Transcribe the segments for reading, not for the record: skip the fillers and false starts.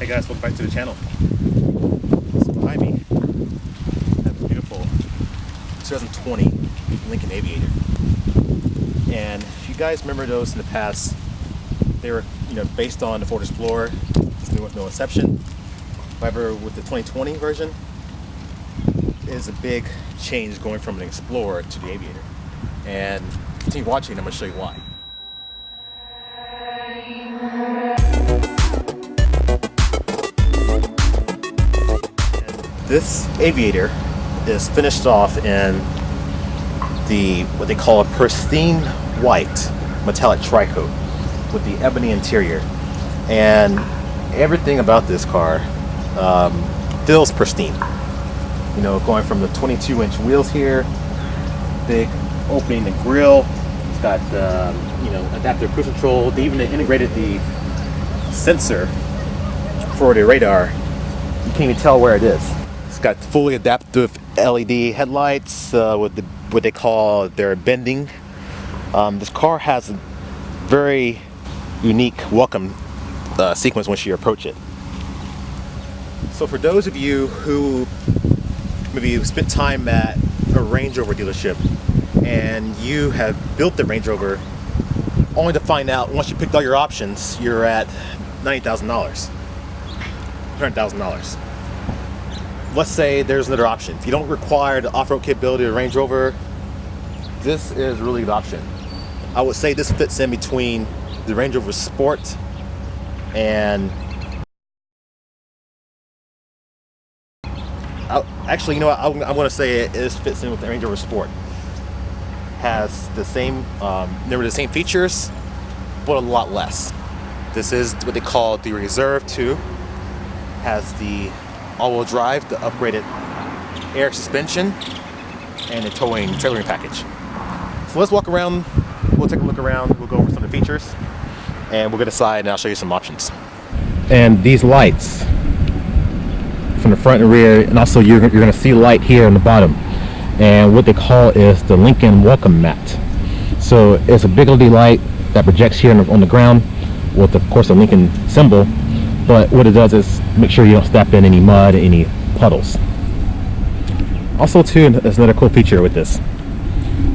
Hey guys, welcome back to the channel. So behind me, I have a beautiful 2020 Lincoln Aviator. And if you guys remember those in the past, they were based on the Ford Explorer. There's no exception. However, with the 2020 version, it is a big change going from an Explorer to the Aviator. And continue watching, I'm going to show you why. This Aviator is finished off in what they call a pristine white metallic tri-coat with the ebony interior, and everything about this car feels pristine. Going from the 22-inch wheels here, big opening the grille. It's got adaptive cruise control. They even integrated the sensor for the radar. You can't even tell where it is. It's got fully adaptive LED headlights with what they call their bending. This car has a very unique welcome sequence once you approach it. So for those of you who maybe spent time at a Range Rover dealership and you have built the Range Rover only to find out once you picked all your options you're at $90,000, $100,000. Let's say there's another option. If you don't require the off-road capability of the Range Rover, this is really a good option. I would say this fits in between the Range Rover Sport and actually, I'm going to say it fits in with the Range Rover Sport. Has the same, the same features, but a lot less. This is what they call the Reserve 2. Has the all-wheel drive, the upgraded air suspension, and the towing trailering package. So let's walk around. We'll take a look around. We'll go over some of the features, and we'll get aside, and I'll show you some options. And these lights from the front and rear, and also you're going to see light here on the bottom. And what they call is the Lincoln welcome mat. So it's a big LED light that projects here on the ground with, of course, the Lincoln symbol. But what it does is make sure you don't step in any mud, any puddles. Also, too, there's another cool feature with this.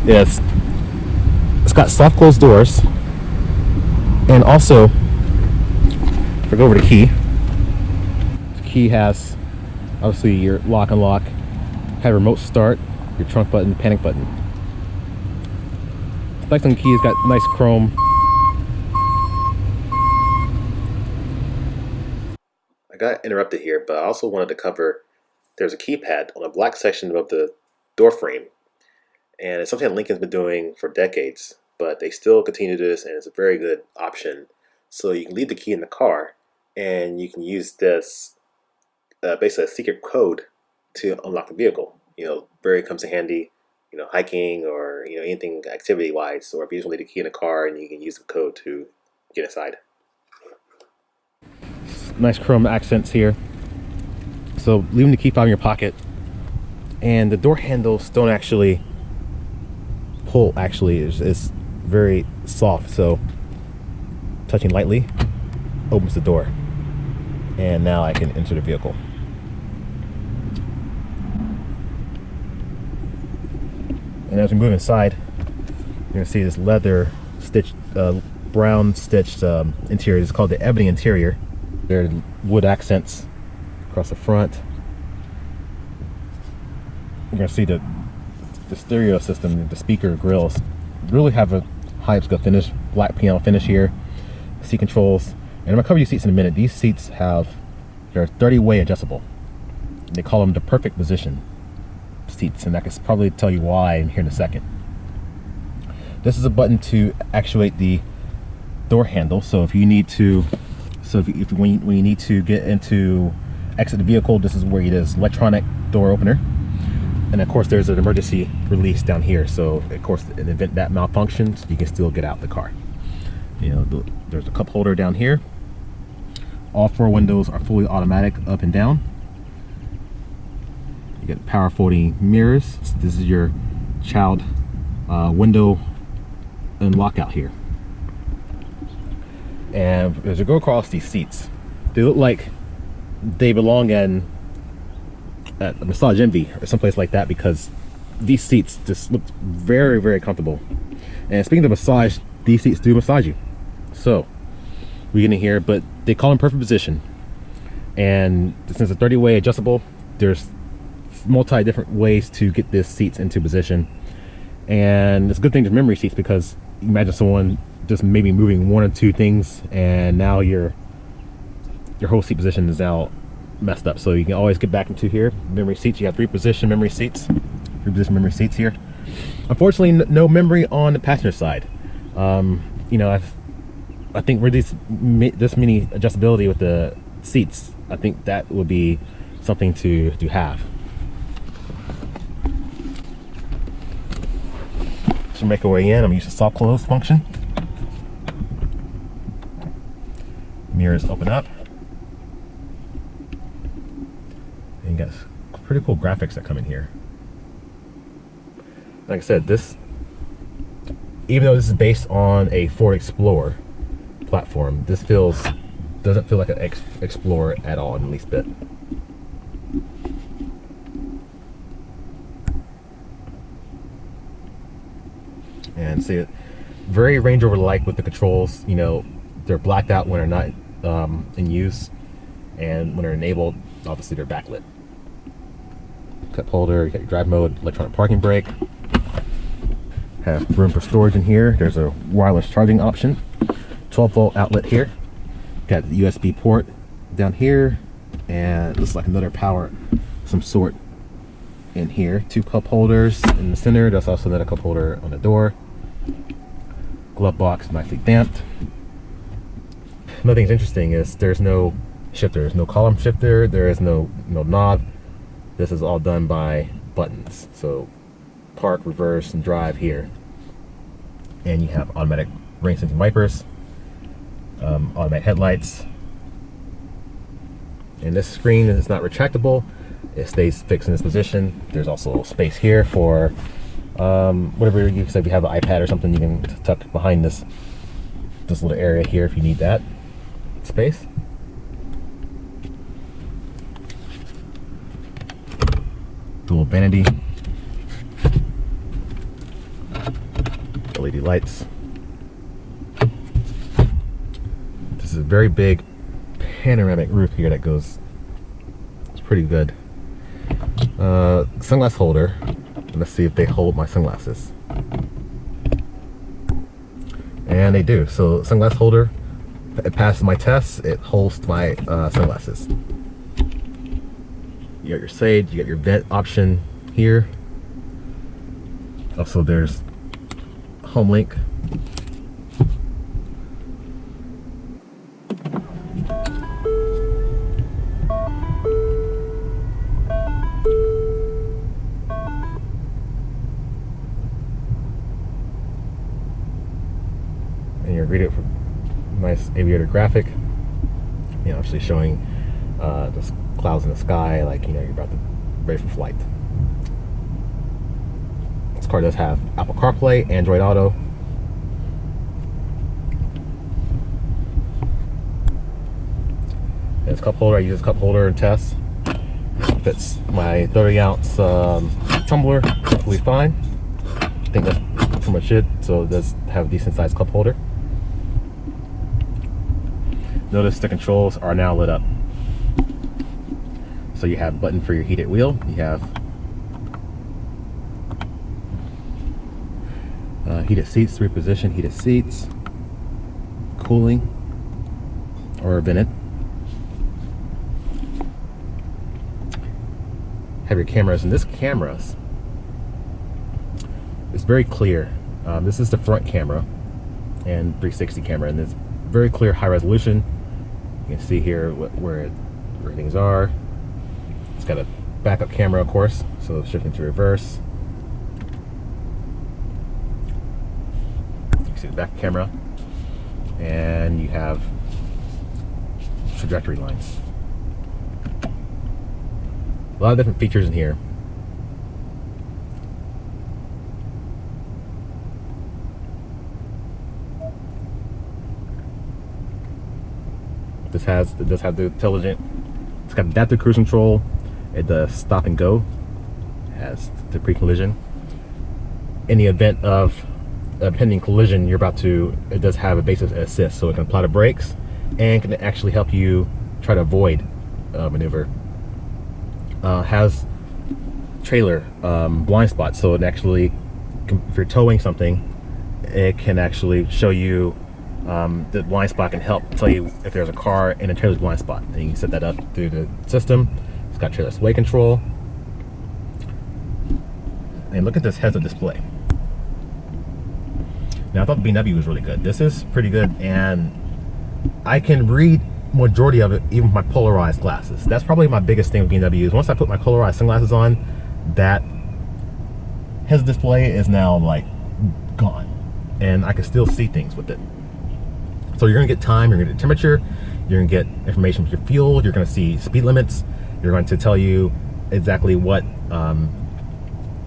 It's got soft closed doors, and also, if I go over the key has obviously your lock and lock, have remote start, your trunk button, panic button. Nice on the key, it's got nice chrome. I got interrupted here, but I also wanted to cover, there's a keypad on the black section of the door frame, and it's something that Lincoln's been doing for decades, but they still continue to do this, and it's a very good option. So you can leave the key in the car, and you can use this basically a secret code to unlock the vehicle. Very comes in handy, hiking or anything activity-wise, or if you just want to leave the key in the car, and you can use the code to get inside. Nice chrome accents here. So leaving the key fob in your pocket, and the door handles don't actually pull. Actually, it's very soft. So touching lightly opens the door, and now I can enter the vehicle. And as we move inside, you're gonna see this leather stitched, brown stitched interior. It's called the ebony interior. There are wood accents across the front. You're gonna see the stereo system, the speaker grills really have a high upscale finish, black piano finish here. Seat controls, and I'm gonna cover your seats in a minute. These seats they're 30-way adjustable. They call them the perfect position seats, and I can probably tell you why here in a second. This is a button to actuate the door handle. So if you need to, when you need to exit the vehicle, this is where it is. Electronic door opener, and of course there's an emergency release down here. So of course, in the event that malfunctions, you can still get out the car. There's a cup holder down here. All 4 windows are fully automatic, up and down. You get power folding mirrors. This is your child window and lockout here. And as you go across these seats, they look like they belong in at Massage Envy or someplace like that, because these seats just look very, very comfortable. And speaking of massage, these seats do massage you. So we get in here, but they call them perfect position. And since it's 30-way adjustable, there's multi different ways to get this seats into position. And it's a good thing to memory seats, because imagine someone just maybe moving one or two things, and now your whole seat position is now messed up. So you can always get back into here. Memory seats, you have three position memory seats here. Unfortunately, no memory on the passenger side. You know, I think with this many adjustability with the seats, I think that would be something to have. So make our way in. I'm using soft close function. Mirrors open up. And you got pretty cool graphics that come in here. Like I said, this, even though this is based on a Ford Explorer platform, this doesn't feel like an Explorer at all in the least bit. And see, very Range Rover like with the controls. You know, they're blacked out when they're not in use, and when they're enabled, obviously they're backlit. Cup holder, you got your drive mode, electronic parking brake. Have room for storage in here. There's a wireless charging option. 12-volt outlet here. Got the USB port down here, and it looks like another power of some sort in here. Two cup holders in the center. There's also another cup holder on the door. Glove box nicely damped. Another thing that's interesting is there's no shifter. There's no column shifter. There is no knob. This is all done by buttons. So park, reverse, and drive here. And you have automatic rain sensing wipers, automatic headlights. And this screen is not retractable. It stays fixed in this position. There's also space here for whatever you say. If you have an iPad or something, you can tuck behind this little area here if you need that space. Dual vanity, LED lights. This is a very big panoramic roof here that goes, it's pretty good. Sunglass holder. Let's see if they hold my sunglasses. And they do. So sunglass holder, it passes my test. It holds my sunglasses. You got your shade, you got your vent option here. Also there's home link. And you're greeted for nice aviator graphic. You know, actually showing the clouds in the sky, like, you know, you're about to ready for flight. This car does have Apple CarPlay, Android Auto. And this cup holder, I use this cup holder in tests. Fits my 30-ounce tumbler perfectly fine. I think that's pretty much it. So it does have a decent sized cup holder. Notice the controls are now lit up. So you have a button for your heated wheel. You have heated seats, 3-position heated seats, cooling or vented. Have your cameras, and this camera's is very clear. This is the front camera and 360 camera, and it's very clear, high resolution. You can see here where things are. It's got a backup camera, of course, so shifting to reverse. You can see the back camera, and you have trajectory lines. A lot of different features in here. It does have the intelligent It's got adaptive cruise control. It does stop and go. It has the pre-collision. In the event of a pending collision, it does have a basic assist, so it can apply the brakes and can actually help you try to avoid maneuver. Has trailer blind spot, so it actually, if you're towing something, it can actually show you the blind spot, can help tell you if there's a car in a trailer's blind spot, and you can set that up through the system. It's got trailer sway control, and look at this heads-up display. Now, I thought the BMW was really good. This is pretty good, and I can read majority of it even with my polarized glasses. That's probably my biggest thing with BMW is once I put my polarized sunglasses on, that heads-up display is now like gone, and I can still see things with it. So you're gonna get time, you're gonna get temperature, you're gonna get information with your fuel, you're gonna see speed limits, you're going to tell you exactly what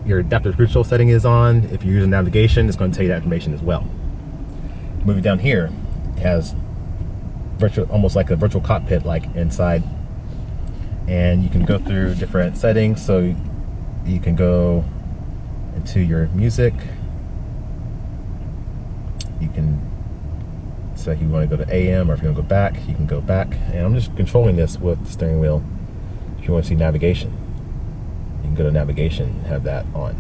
your adaptive cruise control setting is on. If you're using navigation, it's going to tell you that information as well. Moving down here, it has almost like a virtual cockpit like inside, and you can go through different settings. So you can go into your music, you can say you want to go to AM, or if you want to go back, you can go back. And I'm just controlling this with the steering wheel. If you want to see navigation, you can go to navigation and have that on,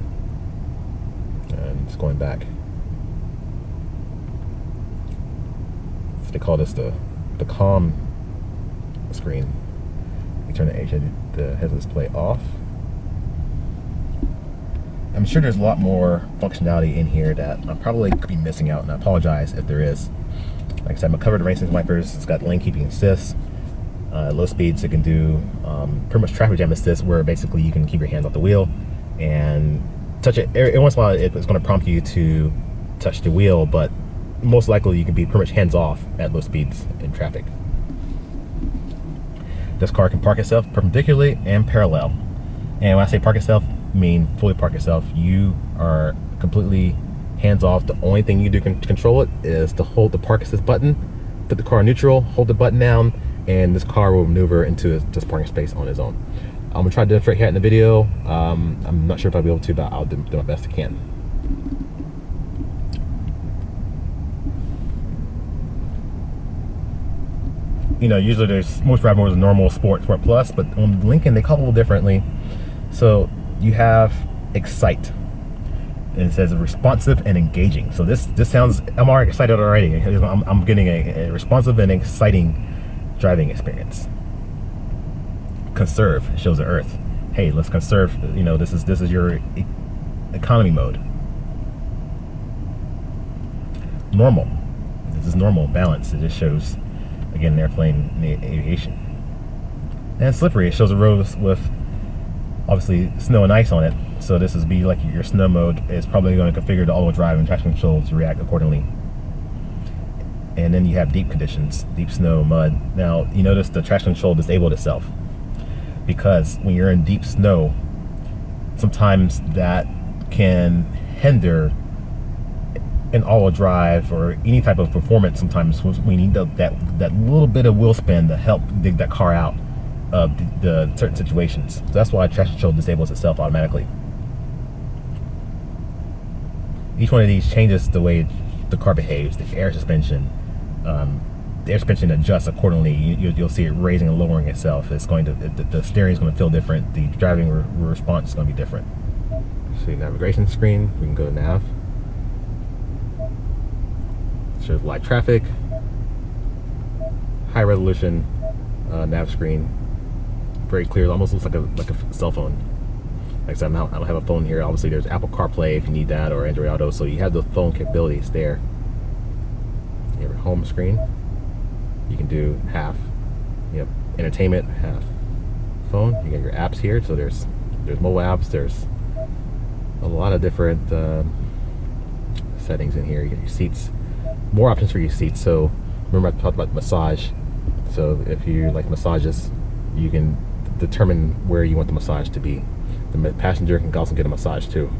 and it's going back. So they call this the calm screen. You turn the heads-up display off. I'm sure there's a lot more functionality in here that I probably could be missing out, and I apologize if there is. Like I said, I'm covered racing wipers. It's got lane keeping assist. Low speeds, it can do pretty much traffic jam assist, where basically you can keep your hands off the wheel and touch it. Every once in a while, it's going to prompt you to touch the wheel, but most likely you can be pretty much hands off at low speeds in traffic. This car can park itself perpendicularly and parallel. And when I say park itself, I mean fully park itself. You are completely hands off. The only thing you do to control it is to hold the park assist button, put the car in neutral, hold the button down, and this car will maneuver into this parking space on its own. I'm gonna try to demonstrate here in the video. I'm not sure if I'll be able to, but I'll do my best I can. You know, usually there's most drive modes are normal, sport plus, but on Lincoln they call it a little differently. So you have excite, and it says responsive and engaging. So this sounds, I'm already excited already. I'm getting a responsive and exciting driving experience. Conserve, it shows the earth. Hey, let's conserve. You know, this is your economy mode. Normal, this is normal, balance. It just shows again an airplane and aviation. And slippery, it shows a road with obviously snow and ice on it. So this is be like your snow mode is probably going to configure the all-wheel drive and traction control to react accordingly. And then you have deep conditions, deep snow, mud. Now you notice the traction control disabled itself, because when you're in deep snow, sometimes that can hinder an all-wheel drive or any type of performance. Sometimes we need that little bit of wheel spin to help dig that car out of the certain situations. So that's why traction control disables itself automatically. Each one of these changes the way the car behaves. The air suspension, adjusts accordingly. You'll see it raising and lowering itself. It's going to, the steering is going to feel different. The driving response is going to be different. See, navigation screen. We can go to nav. Shows live traffic, high resolution nav screen, very clear. It almost looks like a cell phone. Like I said, I don't have a phone here. Obviously, there's Apple CarPlay if you need that, or Android Auto. So you have the phone capabilities there. You have your home screen. You can do half. Yep, entertainment, half phone. You got your apps here. So there's mobile apps. There's a lot of different settings in here. You get your seats. More options for your seats. So remember I talked about massage. So if you like massages, you can determine where you want the massage to be. The passenger can also get a massage too.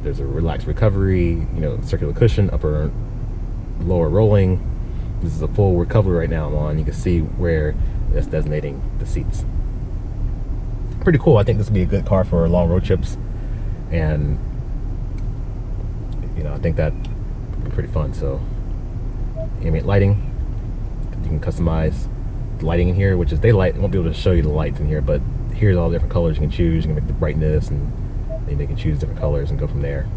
There's a relaxed recovery, you know, circular cushion, upper, lower rolling. This is a full recovery right now I'm on. You can see where it's designating the seats. pretty cool. I think this would be a good car for long road trips, and you know, I think that would be pretty fun. So ambient lighting, you can customize the lighting in here, which is daylight. I won't be able to show you the lights in here, but here's all the different colors you can choose. You can make the brightness, and then you can choose different colors and go from there.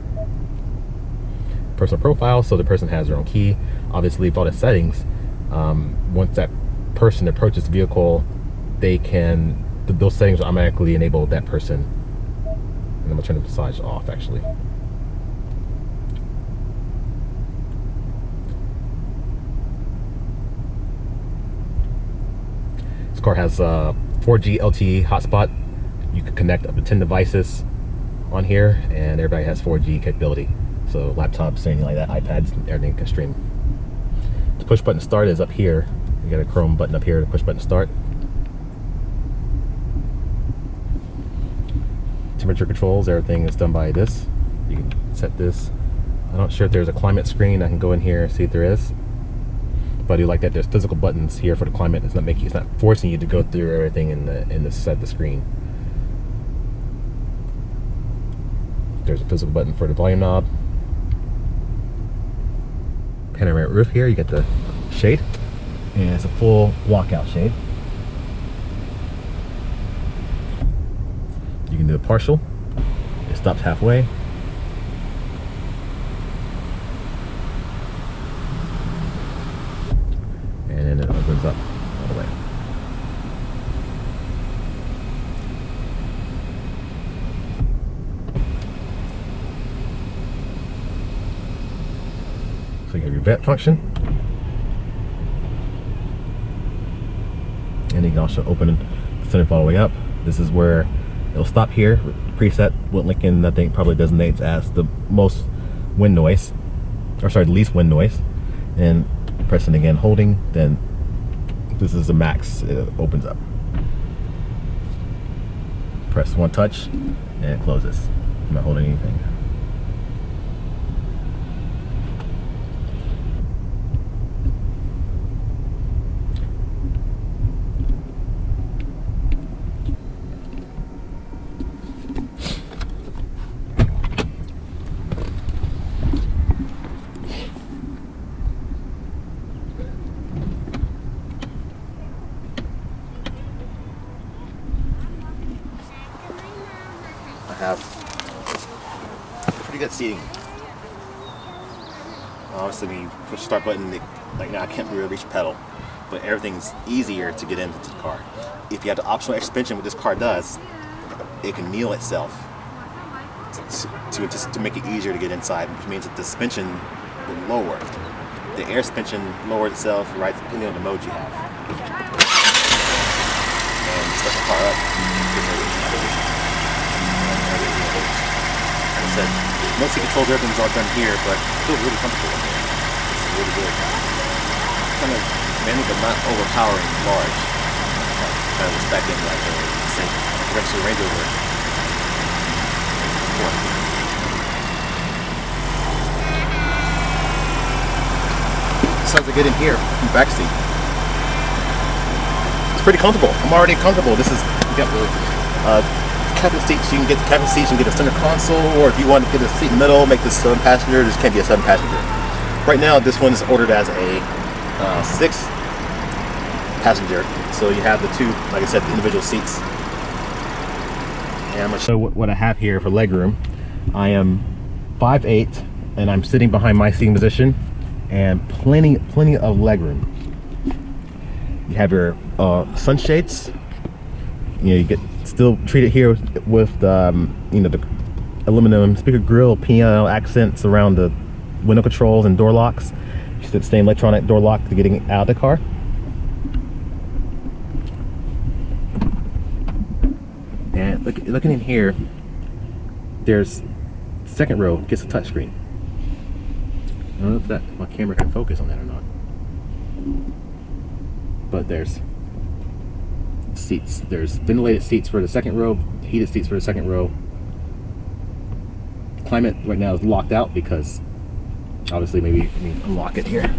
Personal profile, so the person has their own key. Obviously, with all the settings, once that person approaches the vehicle, they can, those settings will automatically enable that person. And I'm gonna turn the massage off actually. This car has 4G LTE hotspot. You can connect up to 10 devices on here, and everybody has 4G capability. So laptops, anything like that, iPads, everything can stream. The push button to start is up here. You got a chrome button up here, the push button to start. Temperature controls, everything is done by this. You can set this. I'm not sure if there's a climate screen. I can go in here and see if there is. But I do like that there's physical buttons here for the climate. It's not forcing you to go through everything in the set the screen. There's a physical button for the volume knob. Panoramic roof here, you get the shade, and it's a full walkout shade. You can do a partial. It stops halfway. And then it opens up all the way. So you have your vent function, and you can also open the center all the way up. This is where it'll stop here. Preset what Lincoln, I think, probably designates as the most wind noise, or sorry, the least wind noise. And pressing again, holding, then this is the max. It opens up. Press one touch, and it closes. I'm not holding anything. Have pretty good seating. Obviously, when you push the start button, like now I can't really reach the pedal, but everything's easier to get into the car. If you have the optional suspension, what this car does, it can kneel itself to make it easier to get inside, which means that the suspension will lower. The air suspension lowers itself, right, depending on the mode you have. And start the car up. Like I said, most of the controls, everything's all done here, but I feel really comfortable in here. It's really good. Kind of manly, but not overpowering large. Kind of respecting like the same regular Range Rover Sport. So as I get in here, in the back seat, it's pretty comfortable. I'm already comfortable. This is, you got the captain seats. You can get the captain seats, you can get a center console, or if you want to get a seat in the middle, make this 7 passenger, this can't be a 7 passenger. Right now, this one's ordered as a 6 passenger, so you have the two, like I said, the individual seats. And I'm going to show what I have here for legroom. I am 5'8", and I'm sitting behind my seating position, and plenty of legroom. You have your sunshades. You know, you get still treated here with you know, the aluminum speaker grille, piano accents around the window controls and door locks. You see the same electronic door lock to getting out of the car. And looking in here, there's second row gets a touchscreen. I don't know if my camera can focus on that or not, but there's seats. There's ventilated seats for the second row, heated seats for the second row. Climate right now is locked out because obviously maybe let me unlock it here.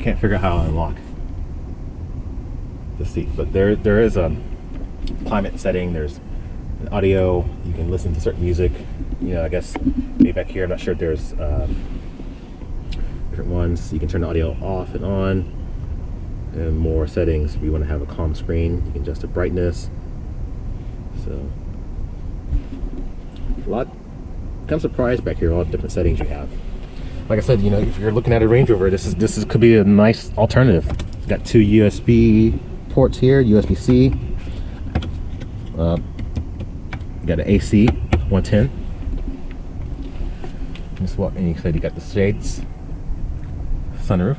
can't figure out how to unlock the seat. But there is a climate setting. There's an audio. You can listen to certain music. You know, I guess maybe back here, I'm not sure if there's different ones. You can turn the audio off and on, and more settings if you want to have a calm screen. You can adjust the brightness. So a lot. I'm surprised back here all the different settings you have. Like I said, you know, if you're looking at a Range Rover, this could be a nice alternative. It's got 2 USB ports here, USB-C. You got an AC 110. Just walk, and you said you got the shades, sunroof.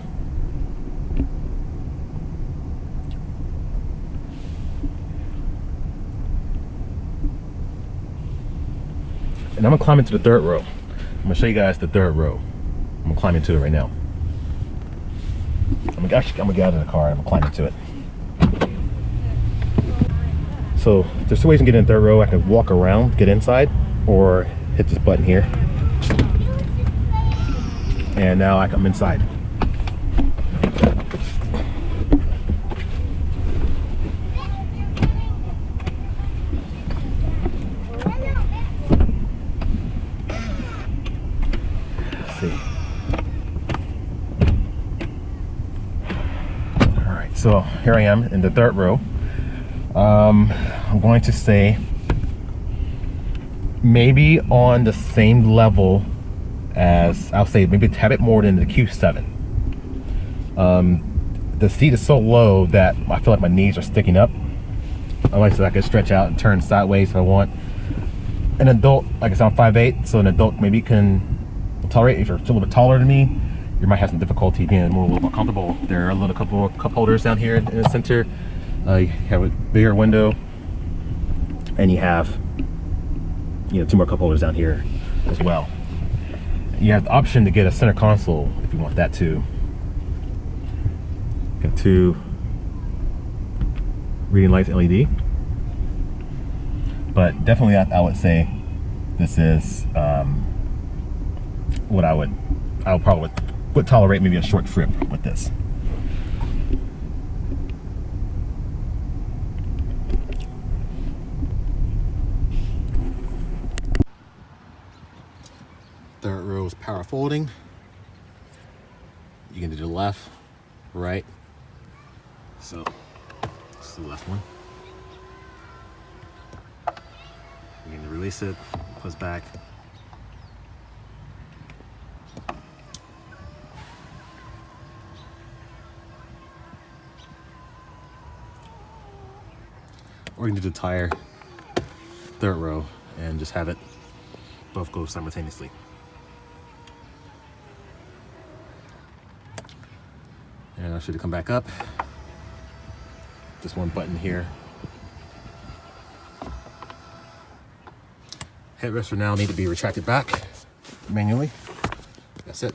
And I'm gonna climb into the third row. I'm gonna show you guys the third row. I'm gonna climb into it right now. I'm gonna get out of the car and I'm gonna climb into it. So there's 2 ways to get in the third row. I can walk around, get inside, or hit this button here. And now I'm inside. So here I am in the third row. I'm going to say maybe on the same level as, I'll say maybe a tad bit more than the Q7. The seat is so low that I feel like my knees are sticking up. I can stretch out and turn sideways if I want. An adult, like I said, I'm 5'8", so an adult maybe can tolerate. If you're a little bit taller than me, you might have some difficulty being a little more comfortable. There are a couple of cup holders down here in the center. You have a bigger window, and you have 2 more cup holders down here as well. You have the option to get a center console if you want that too. Got 2 reading lights LED, but definitely I would say this is what I would probably would tolerate maybe a short trip with this. Third row is power folding. You can do the left, right. So this is the left one. You can release it, push back. Or you can do the tire third row and just have it both go simultaneously. And I should come back up. Just one button here. Headrests for now need to be retracted back manually. That's it.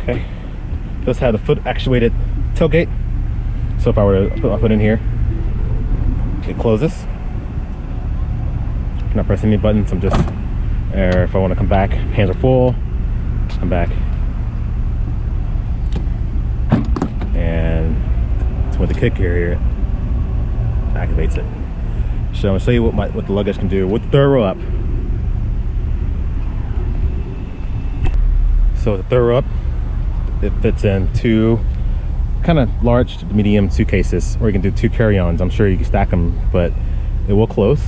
Okay. Does have the foot actuated tailgate. So if I were to put my foot in here, it closes. I'm not pressing any buttons. I'm just, or if I want to come back, hands are full, come back. And it's with the kick here, activates it. So I'm gonna show you what the luggage can do with the third row up. So the third row up, it fits in 2 kind of large to medium suitcases, or you can do 2 carry-ons. I'm sure you can stack them, but it will close.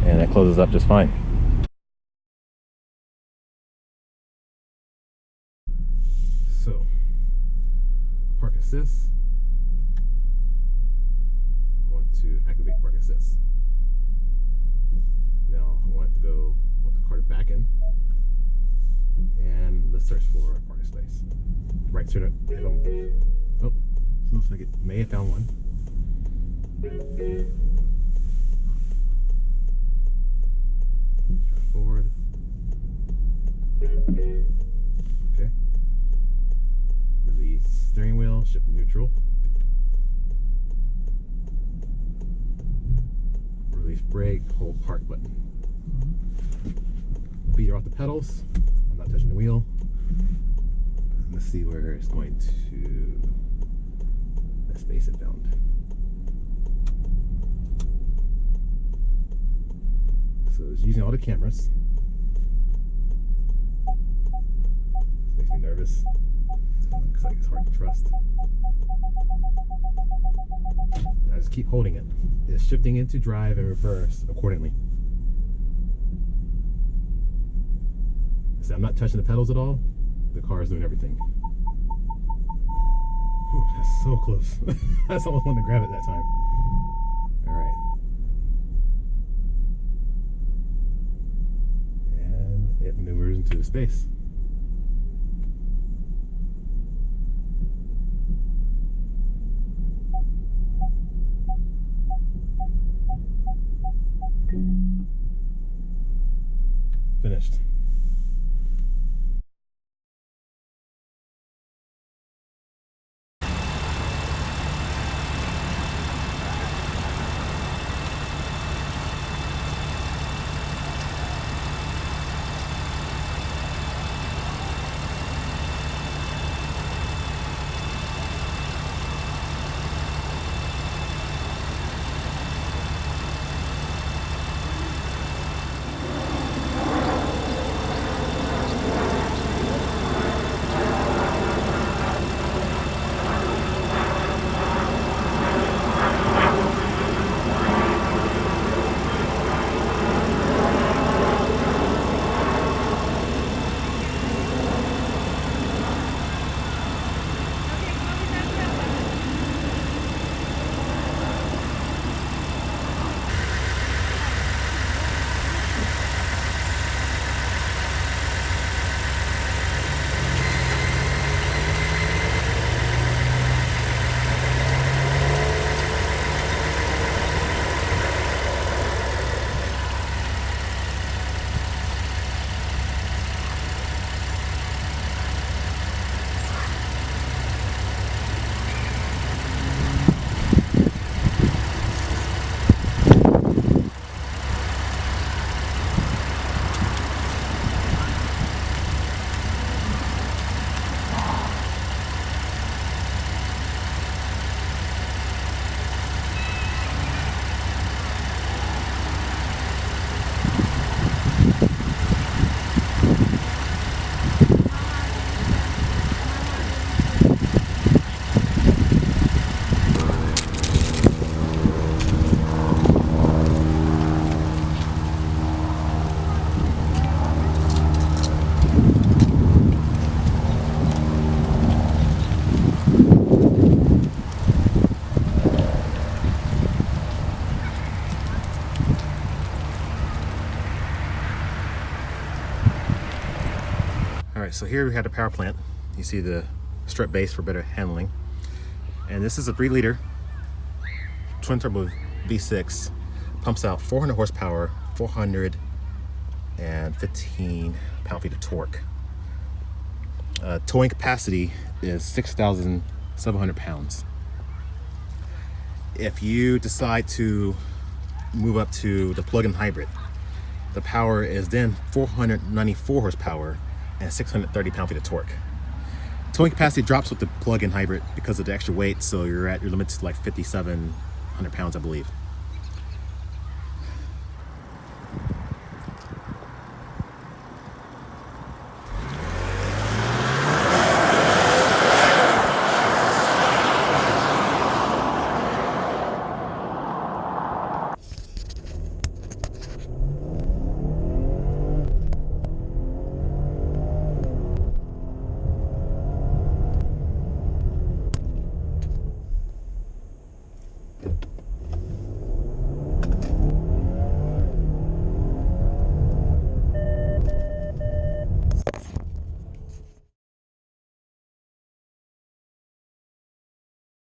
And it closes up just fine. So, park assist. I want to activate park assist. Now I want the car to back in, and let's search for a parking space. Right to the, oh, looks like it may have found one. Drive forward. Okay. Release steering wheel, shift neutral. Release brake, hold park button. Feet are off the pedals. I'm not touching the wheel. Let's see where it's going to. That space it found. So it's using all the cameras. This makes me nervous. Looks like it's hard to trust. I just keep holding it. It's shifting into drive and reverse accordingly. So I'm not touching the pedals at all. The car is doing everything. Whew, that's so close. I just almost wanted to grab it that time. All right. And it maneuvers into the space. Finished. Alright, so here we have the power plant. You see the strut base for better handling. And this is a 3-liter twin turbo V6. Pumps out 400 horsepower, 415 pound-feet of torque. Towing capacity is 6,700 pounds. If you decide to move up to the plug-in hybrid, the power is then 494 horsepower and 630 pound-feet of torque. Towing capacity drops with the plug-in hybrid because of the extra weight, so you're at your limits to like 5,700 pounds, I believe.